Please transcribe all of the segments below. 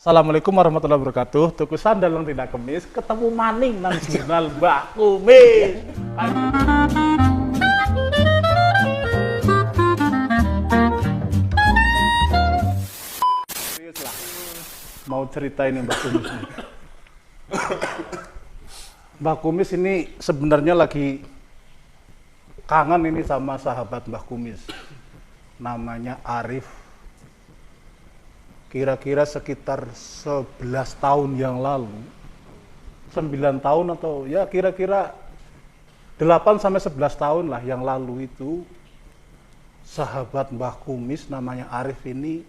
Assalamualaikum warahmatullahi wabarakatuh. Tuku sandal yang tidak kemis, ketemu maning nang jurnal Mbah Kumis. Serius lah. Mau cerita ini Mbah Kumis nih. Mbah Kumis ini sebenarnya lagi kangen ini sama sahabat Mbah Kumis. Namanya Arif. Kira-kira sekitar 11 tahun yang lalu, 9 tahun atau ya kira-kira 8 sampai 11 tahun lah yang lalu itu, sahabat Mbah Kumis namanya Arif ini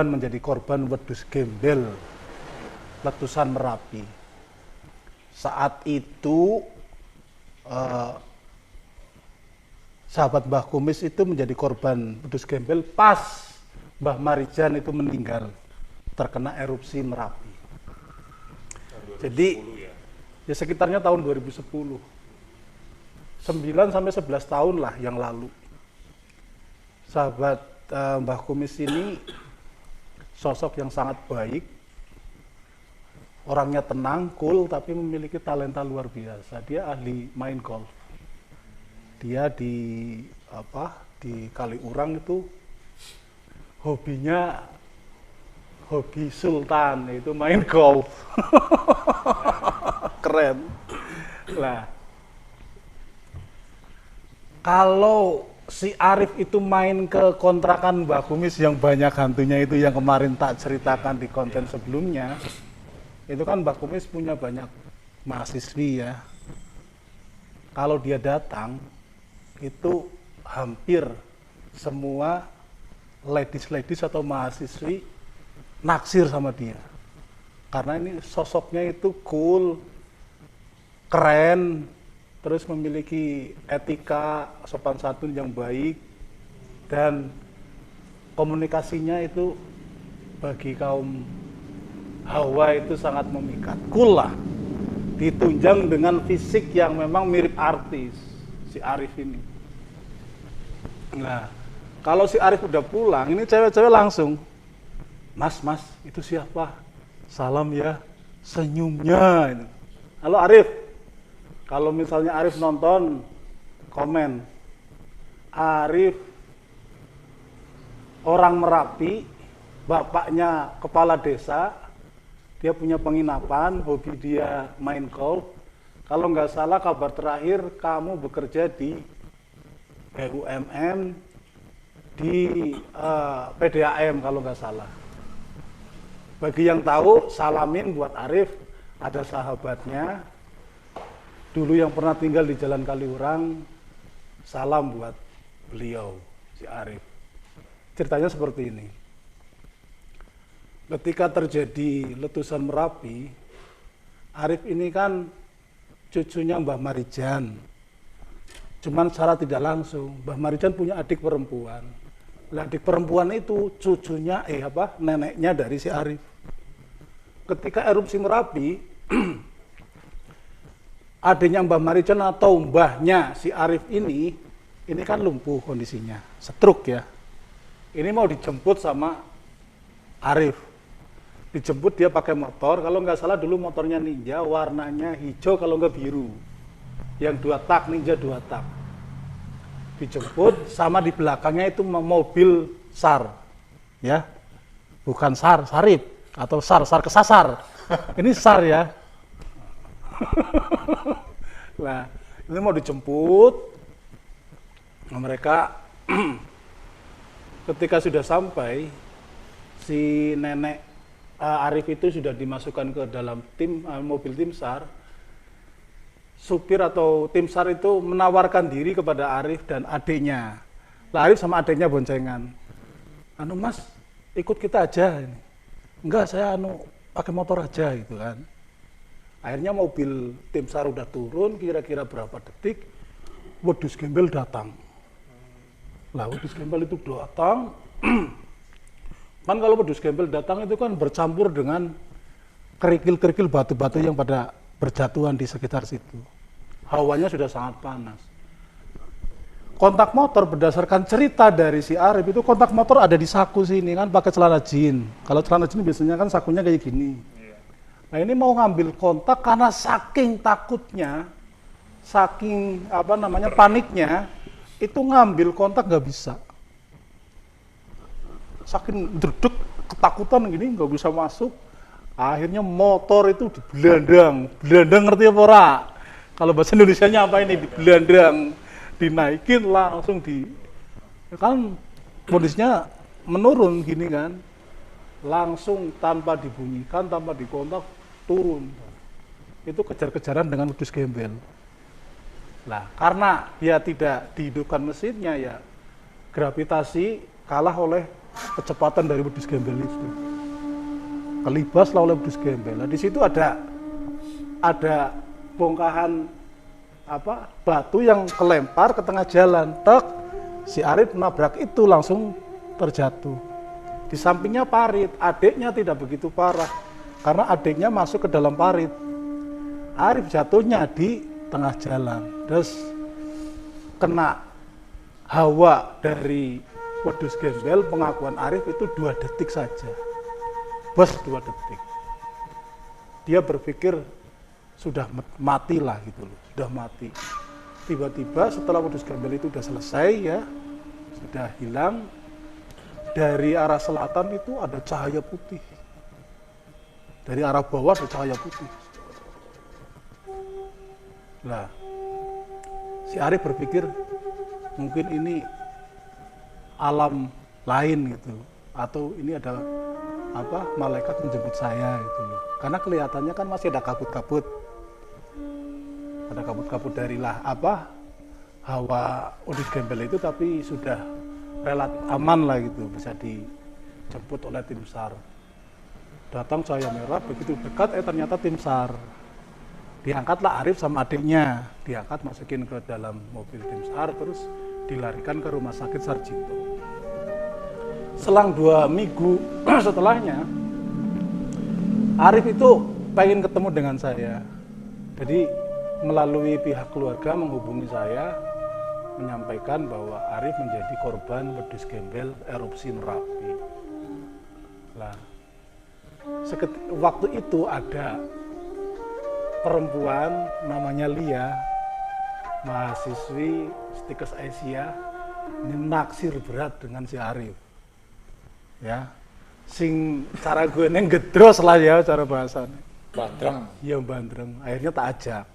menjadi korban wedhus gembel letusan Merapi. Saat itu sahabat Mbah Kumis itu menjadi korban wedhus gembel pas Mbah Marijan itu meninggal terkena erupsi Merapi. Jadi ya sekitarnya tahun 2010. 9 sampai 11 tahun lah yang lalu. Sahabat Mbah Kumis ini sosok yang sangat baik. Orangnya tenang, cool, tapi memiliki talenta luar biasa. Dia ahli main golf. Dia di Kaliurang itu hobinya hobi sultan, yaitu main golf. Keren. Lah, kalau si Arif itu main ke kontrakan Mbah Kumis yang banyak hantunya itu, yang kemarin tak ceritakan di konten sebelumnya, itu kan Mbah Kumis punya banyak mahasiswi ya. Kalau dia datang, itu hampir semua ladies atau mahasiswi naksir sama dia. Karena ini sosoknya itu cool, keren, terus memiliki etika sopan santun yang baik, dan komunikasinya itu bagi kaum Hawa itu sangat memikat. Cool lah, ditunjang dengan fisik yang memang mirip artis, si Arif ini. Nah, kalau si Arif udah pulang, ini cewek-cewek langsung, Mas, itu siapa? Salam ya, senyumnya. Halo Arif. Kalau misalnya Arif nonton, komen, Arif orang Merapi, bapaknya kepala desa, dia punya penginapan, hobi dia main golf. Kalau nggak salah kabar terakhir kamu bekerja di BUMN, di PDAM kalau nggak salah. Bagi yang tahu, salamin buat Arif, ada sahabatnya dulu yang pernah tinggal di Jalan Kaliurang, salam buat beliau, si Arif. Ceritanya seperti ini. Ketika terjadi letusan Merapi, Arif ini kan cucunya Mbah Marijan. Cuman secara tidak langsung, Mbah Marijan punya adik perempuan. Nah, adik perempuan itu cucunya, neneknya dari si Arif. Ketika erupsi Merapi, adiknya Mbah Marijan atau mbahnya si Arif ini kan lumpuh kondisinya, stroke ya. Ini mau dijemput sama Arif. Dijemput dia pakai motor, kalau nggak salah dulu motornya Ninja, warnanya hijau kalau nggak biru. Yang 2 tak, Ninja 2 tak. Dijemput sama di belakangnya itu mobil SAR. Ya. Bukan SAR, Sarip atau SAR kesasar. Ini SAR ya. Nah, ini mau dijemput. Nah, mereka ketika sudah sampai, si nenek Arif itu sudah dimasukkan ke dalam mobil tim SAR. Supir atau tim SAR itu menawarkan diri kepada Arif dan adiknya. Lah Arif sama adiknya boncengan. Mas, ikut kita aja. Enggak, saya pakai motor aja gitu kan. Akhirnya mobil tim SAR udah turun, kira-kira berapa detik, wedhus gembel datang. Lah wedhus gembel itu datang. Kan kalau wedhus gembel datang itu kan bercampur dengan kerikil-kerikil batu-batu yang pada berjatuhan di sekitar situ. Hawanya sudah sangat panas. kontak motor berdasarkan cerita dari si Arif itu kontak motor ada di saku sini kan pakai celana jin. Kalau celana jin biasanya kan sakunya kayak gini. Nah ini mau ngambil kontak karena saking takutnya, saking paniknya, itu ngambil kontak nggak bisa. Saking dredeg ketakutan gini nggak bisa masuk. Akhirnya motor itu dibelandang. Belandang ngerti apa ora? Kalau bahasa Indonesianya apa ini? Dibelandang, dinaikin langsung kan kondisinya menurun gini kan. Langsung tanpa dibunyikan, tanpa dikontak turun. Itu kejar-kejaran dengan wedhus gembel. Nah, karena dia tidak dihidupkan mesinnya ya gravitasi kalah oleh kecepatan dari wedhus gembel itu. Kelibaslah oleh wedhus gembel. Nah, di situ ada bongkahan batu yang kelempar ke tengah jalan. Tek, si Arif nabrak itu langsung terjatuh. Di sampingnya parit, adiknya tidak begitu parah karena adiknya masuk ke dalam parit. Arif jatuhnya di tengah jalan, terus kena hawa dari wedhus gembel. Pengakuan Arif itu 2 detik saja, bos 2 detik. Dia berpikir sudah mati lah gitu loh, sudah mati. Tiba-tiba setelah wedhus gembel itu sudah selesai ya, sudah hilang, dari arah selatan itu ada cahaya putih. Dari arah bawah ada cahaya putih. Nah, si Arif berpikir mungkin ini alam lain gitu, atau ini ada malaikat menjemput saya gitu loh. Karena kelihatannya kan masih ada kabut-kabut. Ada kabut-kabut dari hawa wedhus gembel itu, tapi sudah relatif aman lah gitu, bisa dijemput oleh tim SAR. Datang cahaya merah, begitu dekat ternyata tim SAR. Diangkatlah Arif sama adiknya, diangkat masukin ke dalam mobil tim SAR, terus dilarikan ke rumah sakit Sarjito. Selang 2 minggu setelahnya, Arif itu pengen ketemu dengan saya. Jadi melalui pihak keluarga menghubungi saya, menyampaikan bahwa Arif menjadi korban wedhus gembel erupsi Merapi. Nah, waktu itu ada perempuan namanya Lia, mahasiswi Stikes Asia, ini naksir berat dengan si Arif. Ya, sing cara gue neng gedros lah ya cara bahasanya. Bandreng. Iya bandreng. Akhirnya tak ajak.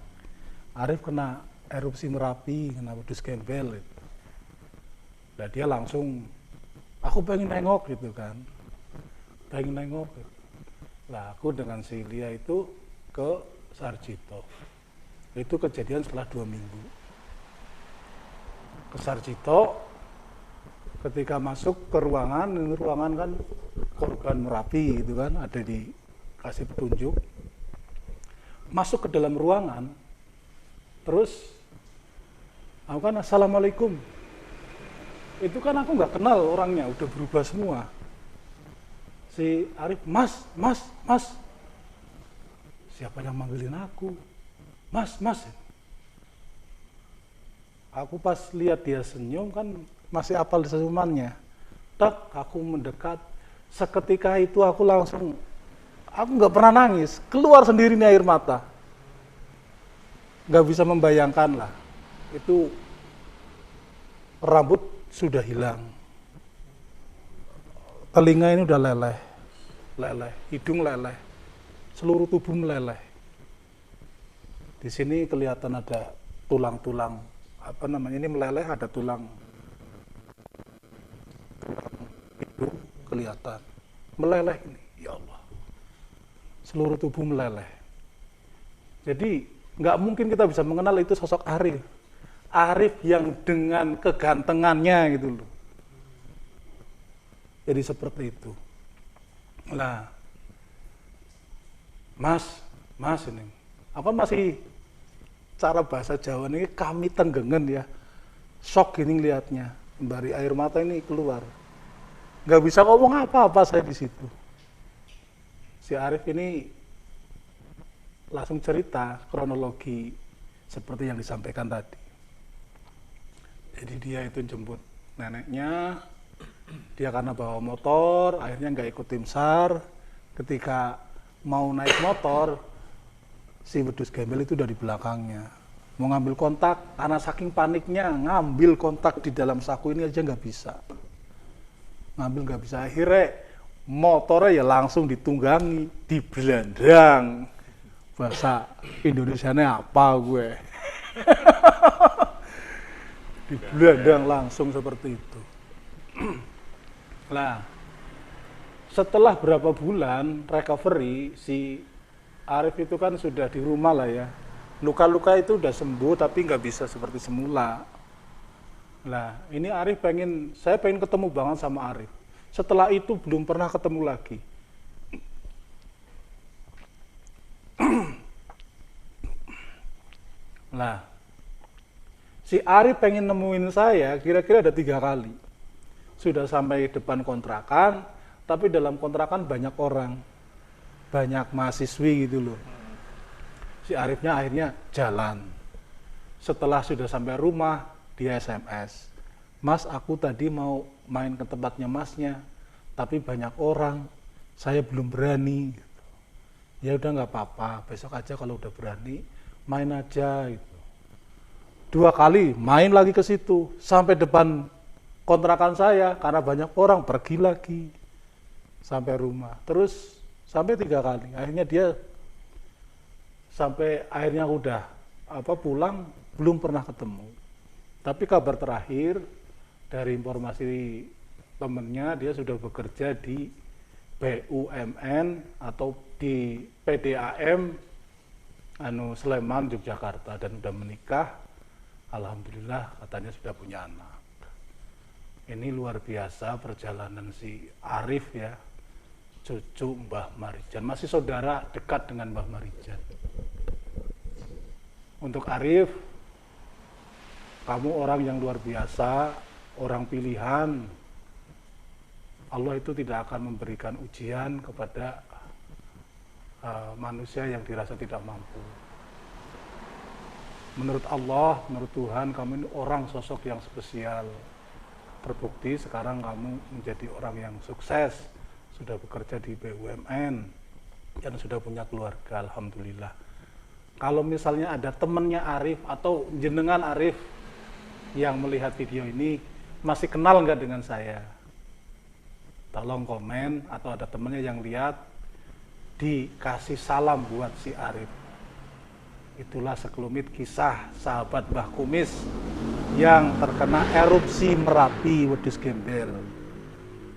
Arif kena erupsi Merapi, kena wedhus gembel. Nah dia langsung, aku pengen nengok gitu kan, pengen nengok. Nah aku dengan si Lia itu ke Sarjito. Itu kejadian setelah 2 minggu. Ke Sarjito, ketika masuk ke ruangan, ini ruangan kan korban Merapi gitu kan, ada dikasih petunjuk. Masuk ke dalam ruangan, terus aku kan assalamualaikum. Itu kan aku nggak kenal orangnya, udah berubah semua. Si Arif, mas. Siapa yang manggilin aku? Mas. Aku pas lihat dia senyum kan masih apal senyumannya. Tak, aku mendekat. Seketika itu aku nggak pernah nangis, keluar sendiri nih air mata. Nggak bisa membayangkan lah, itu rambut sudah hilang, telinga ini udah leleh, hidung leleh, seluruh tubuh meleleh. Di sini kelihatan ada tulang-tulang, ini meleleh, ada tulang hidung kelihatan, meleleh ini, ya Allah. Seluruh tubuh meleleh. Jadi nggak mungkin kita bisa mengenal itu sosok Arif. Arif yang dengan kegantengannya gitu loh. Jadi seperti itu. Nah, Mas ini, apa masih cara bahasa Jawa ini kami tenggengen ya. Shock ini lihatnya, dari air mata ini keluar. Nggak bisa ngomong apa-apa saya di situ. Si Arif ini langsung cerita kronologi seperti yang disampaikan tadi. Jadi dia itu jemput neneknya, dia karena bawa motor, akhirnya nggak ikut tim SAR. Ketika mau naik motor, si wedus gembel itu udah di belakangnya. Mau ngambil kontak, karena saking paniknya, ngambil kontak di dalam saku ini aja nggak bisa. Ngambil nggak bisa, akhirnya motornya ya langsung ditunggangi, dibelandang. Bahasa Indonesianya apa gue? Dibelandang langsung seperti itu. Nah, setelah berapa bulan recovery, si Arif itu kan sudah di rumah lah ya. Luka-luka itu udah sembuh tapi nggak bisa seperti semula. Nah, ini saya pengen ketemu banget sama Arif. Setelah itu belum pernah ketemu lagi. Nah, si Arif pengen nemuin saya kira-kira ada 3 kali. Sudah sampai depan kontrakan, tapi dalam kontrakan banyak orang. Banyak mahasiswi gitu loh. Si Arifnya akhirnya jalan. Setelah sudah sampai rumah, dia SMS. Mas, aku tadi mau main ke tempatnya masnya, tapi banyak orang, saya belum berani. Ya udah nggak apa-apa, besok aja kalau udah berani, main aja gitu. 2 kali main lagi ke situ, sampai depan kontrakan saya, karena banyak orang pergi lagi sampai rumah. Terus sampai 3 kali, akhirnya dia sampai akhirnya udah pulang, belum pernah ketemu. Tapi kabar terakhir dari informasi temennya, dia sudah bekerja di BUMN atau di PDAM Sleman, Yogyakarta, dan sudah menikah. Alhamdulillah katanya sudah punya anak. Ini luar biasa perjalanan si Arif ya, cucu Mbah Marijan, masih saudara dekat dengan Mbah Marijan. Untuk Arif, kamu orang yang luar biasa, orang pilihan. Allah itu tidak akan memberikan ujian kepada manusia yang dirasa tidak mampu. Menurut Allah, menurut Tuhan, kamu ini orang sosok yang spesial. Terbukti sekarang kamu menjadi orang yang sukses, sudah bekerja di BUMN, dan sudah punya keluarga, alhamdulillah. Kalau misalnya ada temennya Arif atau jenengan Arif yang melihat video ini, masih kenal nggak dengan saya? Tolong komen, atau ada temennya yang lihat, dikasih salam buat si Arif. Itulah sekelumit kisah sahabat Mbah Kumis yang terkena erupsi Merapi wedhus gembel.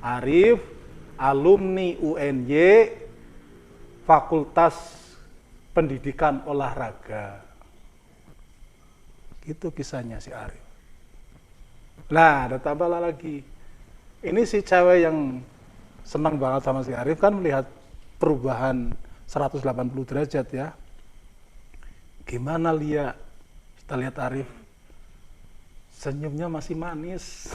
Arif, alumni UNY, Fakultas Pendidikan Olahraga. Itu kisahnya si Arif. Nah, ada tambah lagi. Ini si cewek yang senang banget sama si Arif kan melihat perubahan 180 derajat ya. Gimana Lia? Kita lihat Arif. Senyumnya masih manis.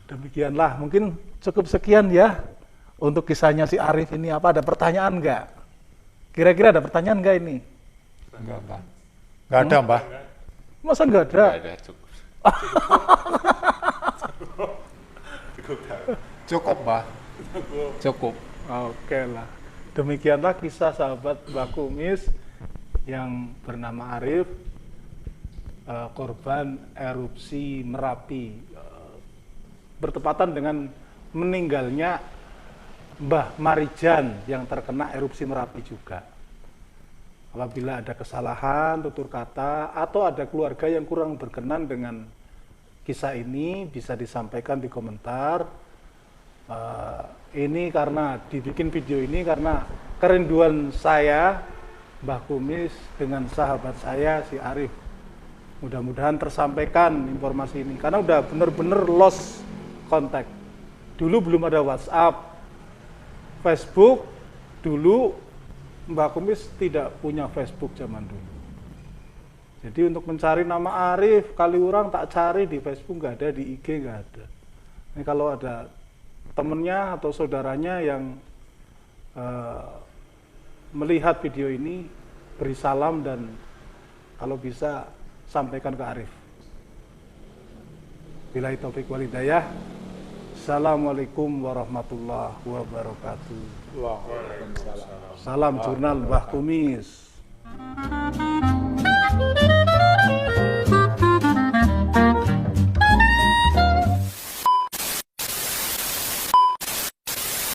Demikianlah, mungkin cukup sekian ya untuk kisahnya si Arif ini. Apa ada pertanyaan nggak? Kira-kira ada pertanyaan nggak ini? Enggak, Mbak. Enggak ada, Mbak. Masa nggak ada? Enggak ada, cukup. Cukup, Mbak. Cukup. Oke lah. Demikianlah kisah sahabat Mbah Kumis yang bernama Arif, korban erupsi Merapi, bertepatan dengan meninggalnya Mbah Marijan yang terkena erupsi Merapi juga. Apabila ada kesalahan, tutur kata, atau ada keluarga yang kurang berkenan dengan kisah ini, bisa disampaikan di komentar. Ini karena dibikin video ini karena kerinduan saya, Mbah Kumis, dengan sahabat saya, si Arif. Mudah-mudahan tersampaikan informasi ini, karena udah bener-bener lost contact. Dulu belum ada WhatsApp, Facebook, dulu Mbah Kumis tidak punya Facebook zaman dulu. Jadi untuk mencari nama Arif, kali orang tak cari di Facebook, nggak ada, di IG nggak ada. Ini kalau ada temennya atau saudaranya yang melihat video ini, beri salam dan Kalau bisa sampaikan ke Arif. Billahi taufik wal hidayah. Assalamualaikum warahmatullahi wabarakatuh. Waalaikumsalam. Salam jurnal Mbah Kumis.